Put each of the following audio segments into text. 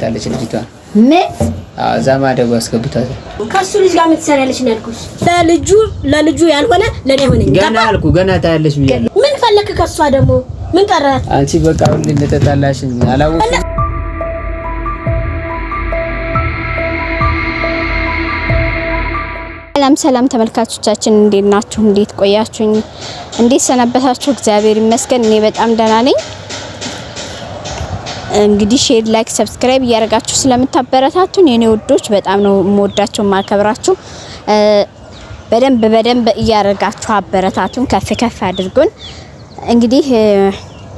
ገብታለች ልጅቷ ምን አዛማ ደጎ አስገብቷል ከሱ ልጅ ጋር ምትሰራለች ነው ያልኩሽ ለልጁ ያልሆነ ለኔ ሆነኝ ገና አልኩ ገና ታያለሽ ብያለሁ ምን ፈለክ ከሷ ደግሞ ምን ቀረ አንቺ በቃ ሁሉ እንደተጣላሽ አላወቅሽ ሰላም ተመልካቾቻችን እንዴት ናችሁ እንዴት ቆያችሁኝ እንዴት ሰነበታችሁ እግዚአብሔር ይመስገን እኔ በጣም ደህና ነኝ እንግዲህ ሼር ላይክ ሰብስክራይብ ያደርጋችሁ ስለምታበረታቱን የኔ ወዶች በጣም ነው የምወዳችሁ ማከብራችሁ በደንብ ያደርጋችሁ አበረታቱን ከፍ አድርጉን እንግዲህ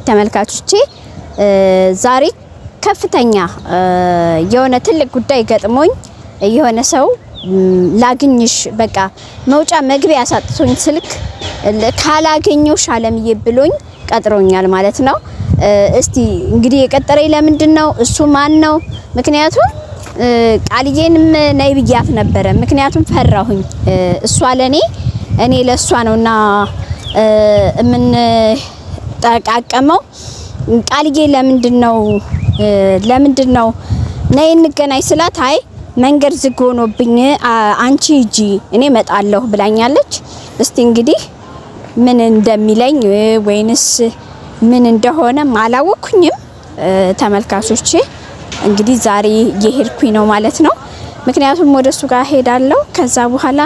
ተመልካቾቼ ዛሬ ከፍተኛ የሆነ ትልቅ ጉዳይ ገጥሞኝ የሆነ ሰው ላግኝሽ በቃ መውጫ መግቢያ ያሳጥቶኝ ስልክ ካላገኘው ሻለምዬ ብሎኝ ቀጥሮኛል ማለት ነው እስቲ እንግዲህ የቀጠረኝ ለምንድነው እሱ ማን ነው ምክንያቱም ቃልዬንም ነይ ብያት ነበር ምክንያቱም ፈራሁኝ እሷ ለኔ እኔ ለሷ ነውና ምን ተቃቀመው ቃልዬ ለምንድነው ነይ እንገናኝ ስላት አይ መንገድ ዝግ ሆኖብኝ አንቺ ሂጂ እኔ መጣለሁ ብላኛለች እስቲ እንግዲህ ምን እንደሚለኝ ወይንስ ምን እንደሆነ ማላወኩኝም ተመልካቾቼ እንግዲህ ዛሬ የሄድኩኝ ነው ማለት ነው ምክንያቱም ወደሱ ጋር ሄዳለሁ ከዛ በኋላ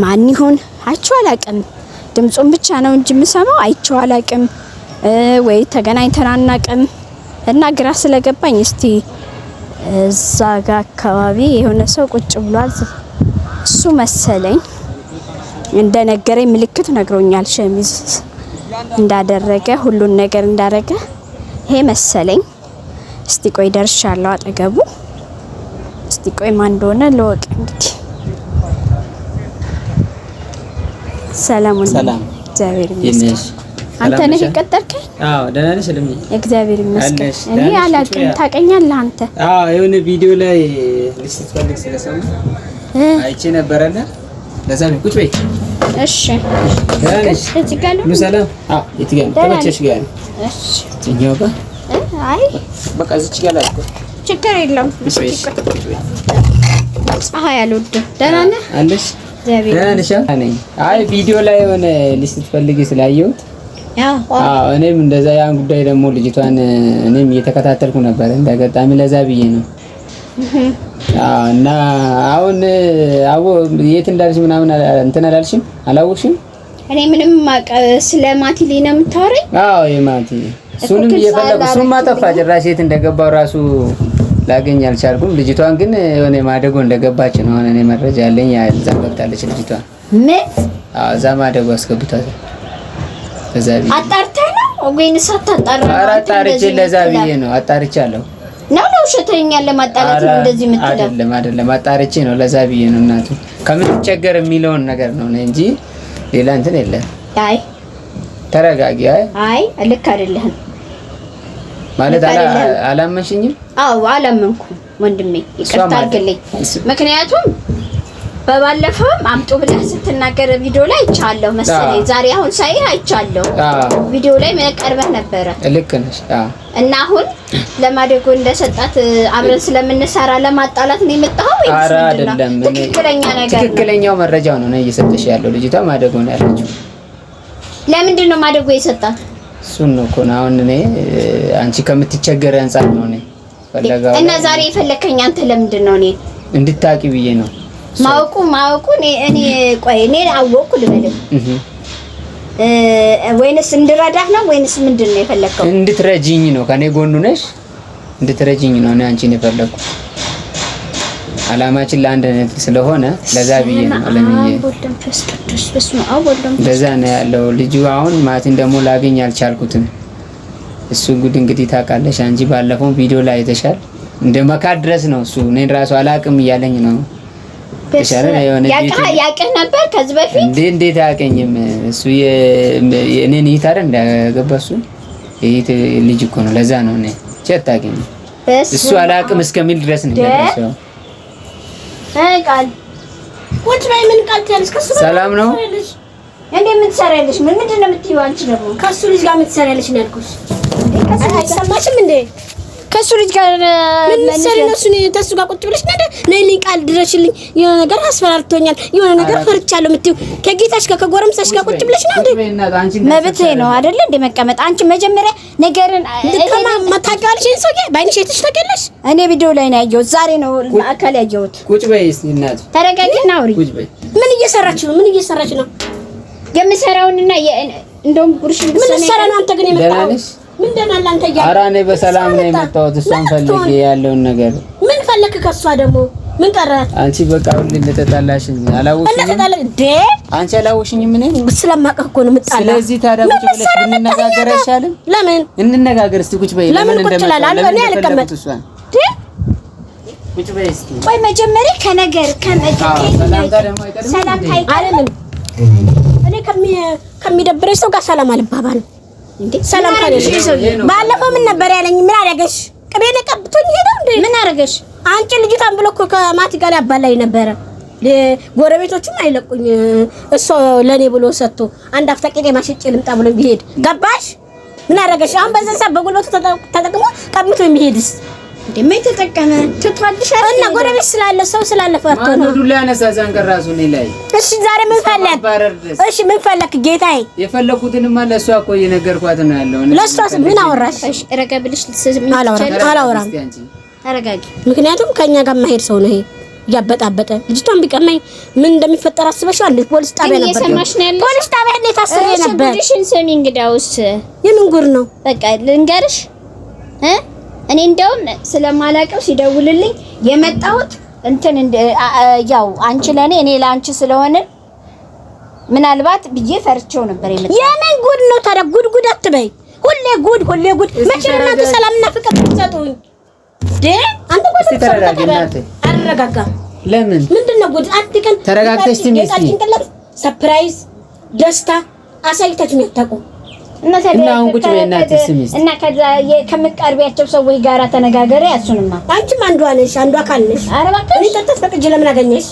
ማን ይሁን አይቼው አላቅም ድምጹን ብቻ ነው እንጂ የምሰማው አይቼው አላቅም ወይ ተገናኝተን አናቅም እና ግራ ስለገባኝ እስቲ እዛ ጋር አካባቢ የሆነ ሰው ቁጭ ብሏል እሱ መሰለኝ እንደነገረኝ ምልክት ነግሮኛል ሸሚዝ እንዳደረገ ሁሉን ነገር እንዳደረገ ይሄ መሰለኝ እስቲ ቆይ ደርሻለሁ አጠገቡ እስቲ ቆይ ማን እንደሆነ ለወቅ እንግዲህ ሰላም እግዚአብሔር ይመስገን አንተ ነህ የቀጠርከኝ አዎ ደህና ነሽ ለምን እግዚአብሔር ይመስገን እኔ አላውቅም ታውቀኛለህ አንተ አዎ የሆነ ቪዲዮ ላይ ልስትፈልግ ስለሰሙ አይቼ ነበርና ለዛ ነው ቁጭ በይ እሺ እዚህ ጋር ነው ሰላም አዎ የትጋር ተመቸሽ ጋር እሺ ትኛው ጋር አይ በቃ እዚህ ጋር ላይ ችግር የለም ፀሐይ አልወድም ደህና ነህ አለሽ ደህና ነሽ አይ ቪዲዮ ላይ የሆነ ልስትፈልግ ስላየሁት አዎ እኔም እንደዛ ያን ጉዳይ ደግሞ ልጅቷን እኔም እየተከታተልኩ ነበር እንደገጣሚ ለዛ ብዬ ነው እና አሁን አዎ የት እንዳልሽ ምናምን እንትን አላልሽም አላወቅሽም እኔ ምንም ስለማቲ ሊና የምታወራኝ አዎ የማቲ እሱንም እየፈለኩ እሱም ማጠፋ ጭራሽ የት እንደገባው ራሱ ላገኝ አልቻልኩም ልጅቷን ግን የሆነ ማደጎ እንደገባች ነው እኔ መረጃ ያለኝ ያዛ ገብታለች ልጅቷ ምን እዛ ማደጎ አስገብቷል ለዛቢ አጣርተና ወይንስ አጣጣራ አጣርቼ ለዛቢ ነው አጣርቻለሁ ነው ሸተኛ ለማጣላት ነው እንደዚህ የምትለው አይደለም አጣርቼ ነው ለዛቢ ነው እናቱ ከምን ቸገር የሚለውን ነገር ነው እንጂ ሌላ እንትን የለም አይ ተረጋጊ አይ ልክ አይደለህም ማለት አላመንሽኝም አዎ አላመንኩም ወንድሜ ይቅርታ አድርግልኝ ምክንያቱም በባለፈውም አምጡ ብለህ ስትናገር ቪዲዮ ላይ አይቻለሁ መሰለኝ ዛሬ አሁን ሳይ አይቻለሁ ቪዲዮ ላይ መቀርበህ ነበር ልክ ነሽ እና አሁን ለማደጎ እንደሰጣት አብረን ስለምንሰራ ለማጣላት ነው የመጣው ወይስ አይደለም ትክክለኛው መረጃው ነው እየሰጠሽ ያለው ልጅቷ ማደጎ ነው ያለችው ለምንድን ነው ማደጎ የሰጣት እሱን ነው ኮና አሁን እኔ አንቺ ከምትቸገር አንፃር ነው እኔ ፈለጋው እና ዛሬ የፈለከኝ አንተ ለምንድን ነው እኔ እንድታቂ ብዬ ነው ማውቁ እኔ ቆይ እኔ አወኩ ልበልም ወይንስ እንድረዳህ ነው ወይንስ ምንድነው የፈለከው እንድትረጂኝ ነው ከኔ ጎኑ ነሽ እንድትረጂኝ ነው እኔ አንቺን የፈለኩት አላማችን ለአንድ አይነት ስለሆነ ለዛ ብዬ ነው ለምዬ ለዛ ነው ያለው ልጁ አሁን ማቲን ደግሞ ላገኝ አልቻልኩትም እሱ እንግዲህ ታውቃለሽ አንቺ ባለፈው ቪዲዮ ላይ አይተሻል እንደመካድ ድረስ ነው እሱ እኔ ራሱ አላቅም እያለኝ ነው ያቀህ ነበር ከዚህ በፊት እንዴት ያቀኝም እሱ የኔን ይታረ እንደገባሱ ይሄ ልጅ እኮ ነው ለዛ ነው እኔ ቸታገኝ እሱ አላቅም እስከሚል ድረስ ነው ያለው ቃል ወጭ ላይ ምን ቃል ትያለሽ ሰላም ነው እንዴ ምን ትሰሪያለሽ ምንድነው የምትይው አንቺ ደግሞ ከሱ ልጅ ጋር ምን ትሰሪያለሽ ነው ያልኩሽ አይሰማሽም እንዴ ከሱ ልጅ ጋር ምን ሰሪ ነው እሱ ተሱ ጋር ቁጭ ብለሽ ነይ ቃል ድረሽልኝ የሆነ ነገር አስፈራርቶኛል የሆነ ነገር ፈርቻለሁ የምትይው ከጌታሽ ጋር ከጎረምሳሽ ጋር ቁጭ ብለሽ ነው እንዴ? መብቴ ነው አይደል እንዴ መቀመጥ? አንቺ መጀመሪያ ነገርን ማታውቂዋለሽ ሰውዬ ባይንሽ አይተሽ ታውቂያለሽ? እኔ ቪዲዮ ላይ ነው ያየሁት፣ ዛሬ ነው አካል ያየሁት። ቁጭ በይ እስቲ እናት ተረጋጊና አውሪ። ቁጭ በይ። ምን እየሰራች ነው? ምን እየሰራች ነው? የምሰራውንና እንደውም ጉርሽ ምን ሰራ ነው? አንተ ግን የመጣው ምን ደናል አንተ ያለው? ኧረ እኔ በሰላም ነው የመጣሁት። እሷን ፈልጌ ያለውን ነገር ምን ፈለክ ከሷ ደግሞ ምን ቀራት? አንቺ በቃ ሁሉ እንደተጣላሽኝ አላወቅሽኝም እንዴ? አንቺ አላወቅሽኝም? ምን ስለማቀህ እኮ ነው የምጣላ። ስለዚህ ታዲያ ቁጭ ብለሽ እንነጋገር አይሻልም? ለምን እንነጋገር እስቲ ቁጭ በይ። ለምን እንደመጣ እኔ አልቀመጥ እሷን ቁጭ በይ እስቲ። ቆይ መጀመሪያ ከነገር ሰላም አይደለም እኔ ከሚደብረኝ ሰው ጋር ሰላም አልባባል እንዴ? ሰላም ካለሽ ባለፈው ምን ነበር ያለኝ? ምን አደረገሽ? ቅቤ ነቀብቶኝ ሄደው እንዴ? ምን አደረገሽ? አንቺ ልጅቷን ብሎ እኮ ከማቲ ጋር ያባላኝ ነበረ። ጎረቤቶቹም አይለቁኝ እሱ ለኔ ብሎ ሰጥቶ አንድ አፍታ ቄጤ ማሽጬ ልምጣ ብሎ ቢሄድ ገባሽ? ምን አደረገሽ? አሁን በዛን ሰዓት በጉልበቱ ተጠቅሞ ቀምቶ የሚሄድስ እንደምን ተጠቀመ ትቷልሻል እና ጎረቤት ስላለ ሰው ስላለ ፈርቶ ነው ዱላ ያነሳዛን ከራሱ ነው ላይ። እሺ ዛሬ ምን ፈለክ? እሺ ምን ፈለክ ጌታዬ? የፈለኩትንማ ለሷ እኮ እየነገርኳት ነው ያለው። ለሷስ ምን አወራሽ? እሺ ረጋብልሽ ልትሰሚ አላወራም። ተረጋጊ። ምክንያቱም ከኛ ጋር ማሄድ ሰው ነው ይሄ ያበጣበጠ። ልጅቷን ቢቀማኝ ምን እንደሚፈጠር አስበሽዋል? ፖሊስ ጣቢያ ነበር። እየሰማሽ ነው ያለው? ፖሊስ ጣቢያ ላይ ታስሬ ነበር። ጉድሽን ስሚ። እንግዳውስ የምን ጉድ ነው? በቃ ልንገርሽ እኔ እንደውም ስለማላቀው ሲደውልልኝ የመጣሁት እንትን ያው አንቺ ለኔ እኔ ለአንቺ ስለሆነ ምናልባት ብዬ ፈርቼው ነበር የመጣሁት። የምን ጉድ ነው ታዲያ? ጉድ አትበይ። ሁሌ ጉድ መቼ እናንተ ሰላምና ፍቅር ትሰጡኝ አንተ ቆይ ተረጋጋ። ለምን ምንድነው ጉድ? አትከን ተረጋግተሽ ትንሽ ሰርፕራይዝ ደስታ አሳይታችሁ ነው እና አሁን ቁጭ በይ እናቴ ስሚ እና ከዛ ከምትቀርቢያቸው ሰዎች ጋር ተነጋገሪ። አሱንማ አንቺም አንዷ ነሽ፣ አንዷ አካል ነሽ። ኧረ እባክሽ እኔ ተተፈቅጅ ለምን አገኘሽ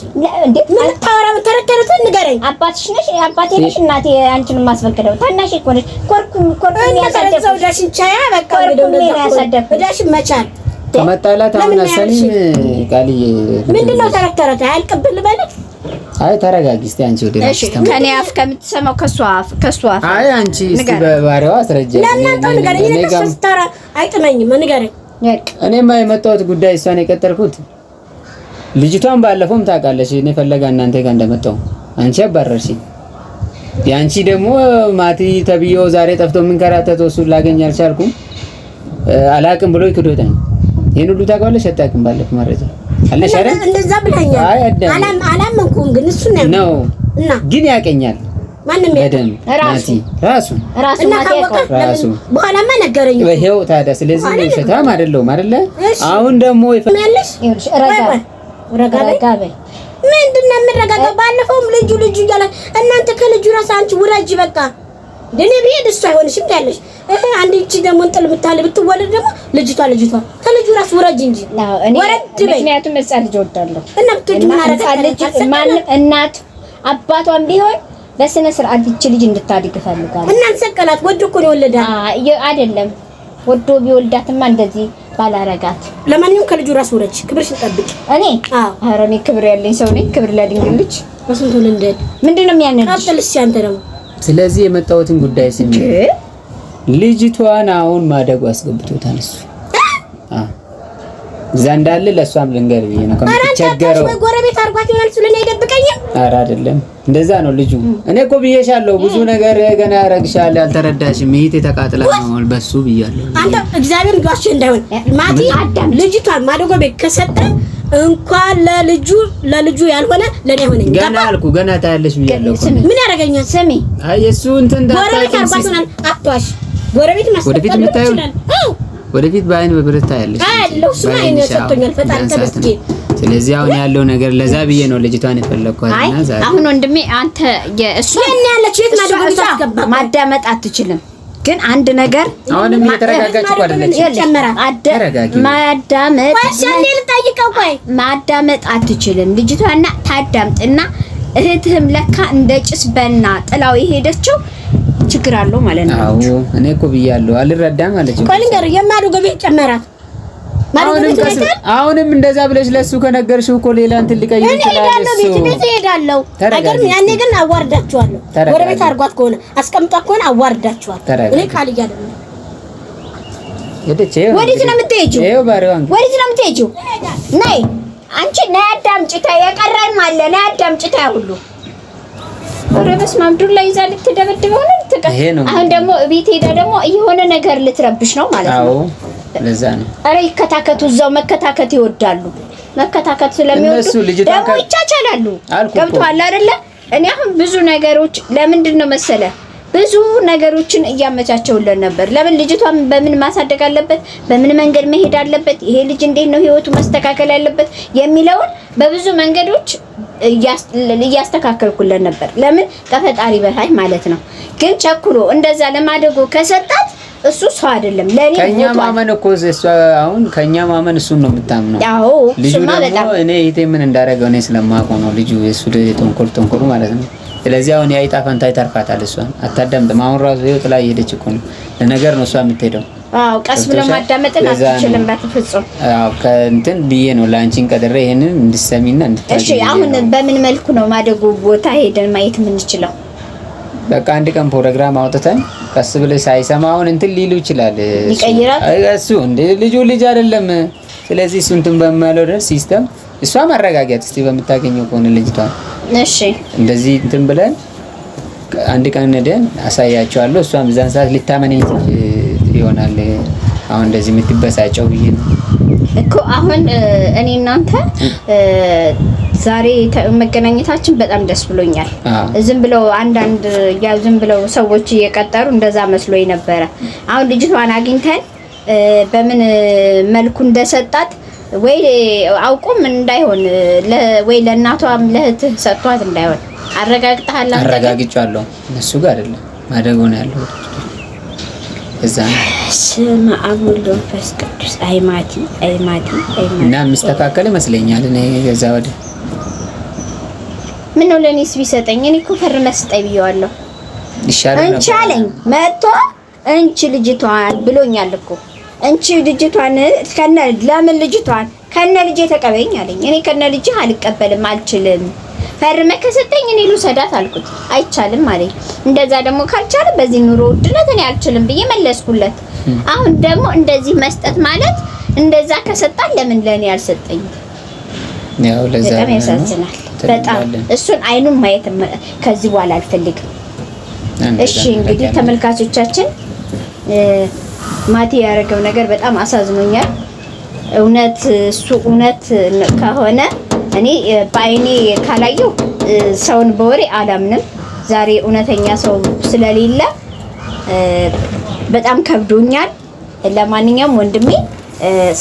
እንዴ? ምን ታወራው? ተረተረተ ንገረኝ። አባትሽ ነሽ? አባቴ ነሽ? እናቴ አንቺን ማስፈቅደው ታናሽ እኮ ነሽ። ኮርኩም ያሳደፈው ዳሽን ቻያ በቃ ዳሽን መቻል ከመጣላት አሁን አሰኒም ቃልዬ ምንድነው? ተረተረተ አልቀበል በለኝ። አይ ተረጋጊ እስቲ አንቺ ወደ እሺ ከኔ አፍ ከምትሰማው ከሷ አፍ አይ አንቺ እስቲ በባሪያው አስረጃ ለእናንተ ንገረኝ። እኔ ከስተራ አይጥመኝም ንገረኝ። እኔማ የመጣሁት ጉዳይ እሷን የቀጠርኩት ልጅቷን ባለፈውም ታውቃለሽ እኔ ፈለጋ እናንተ ጋር እንደመጣሁ አንቺ አባረርሽኝ። ያንቺ ደግሞ ማቲ ተብዬው ዛሬ ጠፍቶ ምን ከራተተው እሱን ላገኝ አልቻልኩም አላቅም ብሎ ይክዶታኝ። ይሄን ሁሉ ታውቃለሽ አታውቅም? ባለፈው መረጃ አለሽ አይደል? እንደዛ ብለኛል። አላመንኩም ግን እሱ ነው እና ግን ያቀኛል። ማንም ያቀኛል ራሱ በኋላማ ነገረኝ። ይሄው ታዲያ ስለዚህ ነው ሸታም አይደለም አይደለ? አሁን ደግሞ ይፈኛለሽ ረጋበይ ምንድነው የምረጋጋው? ባለፈውም ልጁ እያለ እናንተ ከልጁ ራስ አንቺ ውረጅ በቃ ደኔ ብሄድ እሱ አይሆንሽም ታያለሽ። አንድ እቺ ደግሞ እንጥል ምታለ ብትወለድ ደግሞ ልጅቷ ከልጁ ራስ ውረጅ እንጂ ወረድ በይ። ምክንያቱም ህፃን ልጅ ወዳለሁ እና ብትወጂ ምን አረጋለች? ማንም እናት አባቷም ቢሆን በስነ ስርዓት እቺ ልጅ እንድታድግ ፈልጋለሁ። እናንተ ሰቀላት ወዶ እኮ ነው የወለዳት አይደለም። ወዶ ቢወልዳትማ እንደዚህ ባላረጋት። ለማንኛውም ከልጁ ራስ ውረጅ፣ ክብርሽን ጠብቂ። እኔ ኧረ እኔ ክብር ያለኝ ሰው ነኝ። ክብር ለድንግል ልጅ በስንቱ ልንደል ምንድነው የሚያነድሽ? አጥልሽ አንተ ደግሞ ስለዚህ የመጣሁትን ጉዳይ ስሚ። ልጅቷን አሁን ማደጉ አስገብቶታል እሱ እዛ እንዳለ ለሷም ልንገር ብዬ ነው ከምትቸገረው። ወይ ጎረቤት አርጓት ይሆናል ስለኔ አይደብቀኝ። ኧረ አይደለም እንደዛ ነው ልጁ። እኔ እኮ ብዬሻለሁ ብዙ ነገር ገና ያረግሻለሁ አልተረዳሽም። ይሄ ተቃጥላ ነው በሱ ብያለሁ። አንተ እግዚአብሔር ጋሽ እንዳይሆን ማቲ አዳም ልጅቷን ማደጎ ቤት ከሰጠ እንኳን ለልጁ ያልሆነ ለኔ ሆነኝ። ገና አልኩ ገና ታያለሽ ብያለሁ። ምን ያረጋኛል? ስሚ አይ እሱ እንትን ጎረቤት አርጓት ይሆናል አጥዋሽ ጎረቤት ማስጠቀም ይችላል። ወደፊት በአይን በብረት ታያለሽ። አለው እሱ አይን ሰጥቶኛል ፈጣን ተመስገን። ስለዚህ አሁን ያለው ነገር ለዛ ብዬ ነው ልጅቷን የፈለኳትና ዛሬ አሁን ወንድሜ አንተ የእሱ የኔ ያለች የት ማደጎ ቤት አስገባ ማዳመጥ አትችልም። ግን አንድ ነገር አሁንም እየተረጋጋችሁ አይደለች። ማዳመጥ አትችልም ልጅቷና ታዳምጥና እህትህም ለካ እንደ ጭስ በና ጥላው የሄደችው ችግር አለው ማለት ነው። አዎ እኔ እኮ ብያለሁ አልረዳም አለች። ቆይ ልንገር የማደጎ ቤት ጨመራት አሁንም እንደዛ ብለሽ ለሱ ከነገርሽው እኮ ሌላ እንትን ሊቀይር ይችላል። ቤት እሄዳለሁ። ነገር ያኔ ግን አዋርዳችኋለሁ። ጎረቤት አርጓት ከሆነ አስቀምጧት ከሆነ አዋርዳችኋለሁ። እኔ ካል እያለሁ ወዴት ነው የምትሄጂው? ወዴት ነው የምትሄጂው? ነይ አንቺ ነይ አዳምጪ። የቀረን አለ ነይ አዳምጪ። ሁሉ ኧረ በስመ አብ ዱላ ይዛ ልትደበድበው ነው። አሁን ደግሞ ቤት ሄዳ ደግሞ የሆነ ነገር ልትረብሽ ነው ማለት ነው። ለዛ ነው። ኧረ ይከታከቱ፣ እዛው መከታከት ይወዳሉ። መከታከት ስለሚወዱ ደግሞ ይቻቻላሉ። ገብቶሃል አይደለ? እኔ አሁን ብዙ ነገሮች ለምንድን ነው መሰለ ብዙ ነገሮችን እያመቻቸውልን ነበር። ለምን ልጅቷን በምን ማሳደግ አለበት፣ በምን መንገድ መሄድ አለበት፣ ይሄ ልጅ እንዴት ነው ህይወቱ መስተካከል ያለበት የሚለውን በብዙ መንገዶች እያስተካከልኩልን ነበር። ለምን ከፈጣሪ በላይ ማለት ነው። ግን ቸኩሎ እንደዛ ለማደጎ ከሰጣት እሱ ሰው አይደለም ለኔ ከኛ ማመን እኮ እሷ አሁን ከኛ ማመን እሱን ነው የምታምነው። አዎ ልጁ ደግሞ እኔ ይሄ ምን እንዳደረገው እኔ ስለማውቀው ነው ልጁ የሱ ተንኮል ማለት ነው። ስለዚህ አሁን ያይጣ ፈንታ ይተርፋታል። እሷን አታዳምጥም። አሁን ራሱ ህይወት ላይ ሄደች እኮ ነው ለነገር ነው እሷ የምትሄደው። አዎ ቀስ ብሎ ማዳመጥን አትችልም በፍጹም። አዎ ከእንትን ብዬ ነው ላንቺን ቀድሬ ይሄንን እንድትሰሚና እንድታቂ። እሺ አሁን በምን መልኩ ነው ማደጎ ቦታ ሄደን ማየት የምንችለው? በቃ አንድ ቀን ፕሮግራም አውጥተን ቀስ ብለህ ሳይሰማ አሁን እንትን ሊሉ ይችላል። ይቀይራል እሱ እንደ ልጅ አይደለም። ስለዚህ እሱ እንትን በማለው ድረስ ሲስተም እሷ ማረጋጋት እስቲ በምታገኘው ከሆነ ልጅቷ እሺ እንደዚህ እንትን ብለን አንድ ቀን ሄደን አሳያቸዋለሁ። እሷም እዛን ሰዓት ሊታመን ይሆናል። አሁን እንደዚህ የምትበሳጨው ብዬ ነው እኮ አሁን እኔ እናንተ ዛሬ መገናኘታችን በጣም ደስ ብሎኛል። ዝም ብለው አንዳንድ ዝም ብለው ሰዎች እየቀጠሩ እንደዛ መስሎኝ ነበረ። አሁን ልጅቷን አግኝተን በምን መልኩ እንደሰጣት ወይ አውቁም እንዳይሆን ወይ ለእናቷም ለእህትህ ሰጥቷት እንዳይሆን አረጋግጠሃል? አረጋግጫለሁ። እነሱ ጋር አይደለም ማደጎ ነው ያለው። እዛ ስማ አቡል መንፈስ ቅዱስ አይማቲ እና መስተካከል ይመስለኛል። እኔ ገዛ ወደ ምን ነው ለኔስ ቢሰጠኝ እኔ እኮ ፈርመህ ስጠኝ ብየዋለሁ። ይሻላል እንቺ አለኝ መጥቶ እንቺ ልጅቷን ብሎኛል እኮ እንቺ ልጅቷን ለምን ልጅቷን ከነ ልጄ ተቀበይኝ አለኝ። እኔ ከነ ልጄ አልቀበልም አልችልም። ፈርመህ ከሰጠኝ እኔ ልውሰዳት አልኩት። አይቻልም አለኝ። እንደዛ ደግሞ ካልቻለ በዚህ ኑሮ ውድነት እኔ አልችልም ብዬ መለስኩለት። አሁን ደግሞ እንደዚህ መስጠት ማለት እንደዛ ከሰጣን ለምን ለኔ አልሰጠኝ? ያው ለዛ በጣም ያሳዝናል። በጣም እሱን አይኑን ማየት ከዚህ በኋላ አልፈልግም። እሺ እንግዲህ ተመልካቾቻችን ማቲ ያደረገው ነገር በጣም አሳዝኖኛል። እውነት እሱ እውነት ከሆነ እኔ በአይኔ ካላየው ሰውን በወሬ አላምንም። ዛሬ እውነተኛ ሰው ስለሌለ በጣም ከብዶኛል። ለማንኛውም ወንድሜ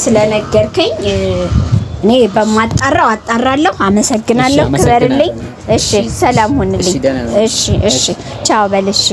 ስለነገርከኝ እኔ በማጣራው አጣራለሁ። አመሰግናለሁ። ክበርልኝ። እሺ ሰላም ሁንልኝ። እሺ ቻው በል። እሺ